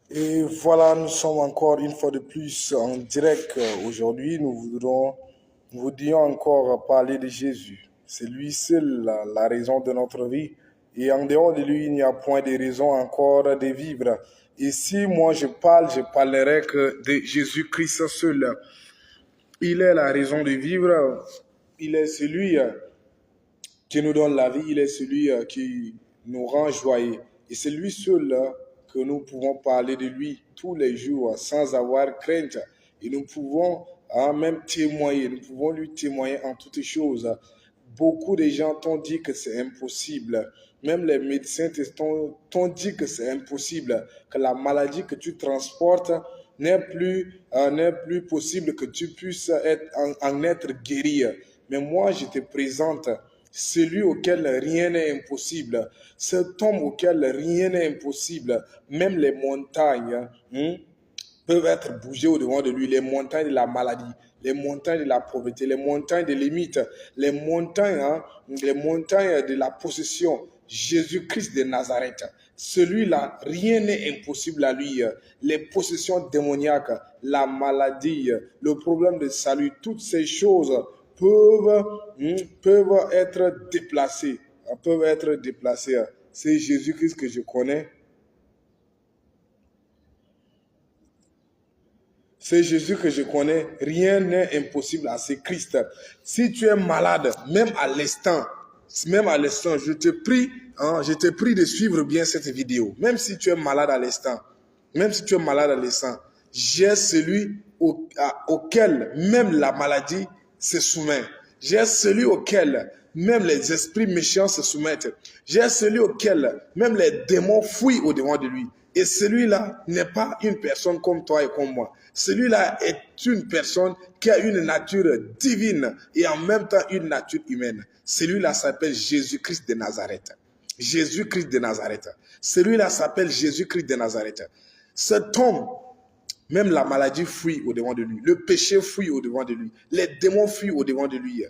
Et voilà, nous sommes encore une fois de plus en direct aujourd'hui. Nous voudrions encore parler de Jésus. C'est lui seul la raison de notre vie. Et en dehors de lui, il n'y a point de raison encore de vivre. Et si moi je parlerai que de Jésus-Christ seul. Il est la raison de vivre. Il est celui qui nous donne la vie. Il est celui qui nous rend joyeux. Et c'est lui seul que nous pouvons parler de lui tous les jours sans avoir crainte. Et nous pouvons même témoigner. Nous pouvons lui témoigner en toutes choses. Beaucoup de gens t'ont dit que c'est impossible. Même les médecins t'ont dit que c'est impossible, que la maladie que tu transportes n'est plus possible que tu puisses en être guéri. Mais moi, je te présente celui auquel rien n'est impossible, cet homme auquel rien n'est impossible, même les montagnes peuvent être bougées au-devant de lui, les montagnes de la maladie, les montagnes de la pauvreté, les montagnes des limites, les montagnes de la possession. Jésus-Christ de Nazareth, celui-là, rien n'est impossible à lui. Les possessions démoniaques, la maladie, le problème de salut, toutes ces choses peuvent être déplacées. C'est Jésus-Christ que je connais. C'est Jésus que je connais. Rien n'est impossible à ce Christ. Si tu es malade, même à l'instant, je te prie de suivre bien cette vidéo. Même si tu es malade à l'instant, j'ai celui auquel même la maladie se soumet. J'ai celui auquel même les esprits méchants se soumettent. J'ai celui auquel même les démons fuient au-devant de lui. Et celui-là n'est pas une personne comme toi et comme moi. Celui-là est une personne qui a une nature divine et en même temps une nature humaine. Celui-là s'appelle Jésus-Christ de Nazareth. Jésus-Christ de Nazareth. Celui-là s'appelle Jésus-Christ de Nazareth. Cet homme, même la maladie fuit au-devant de lui. Le péché fuit au-devant de lui. Les démons fuient au-devant de lui.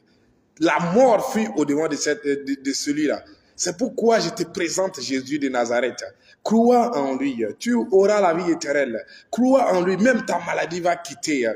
La mort fuit au-devant de celui-là. C'est pourquoi je te présente Jésus de Nazareth. Crois en lui. Tu auras la vie éternelle. Crois en lui. Même ta maladie va quitter.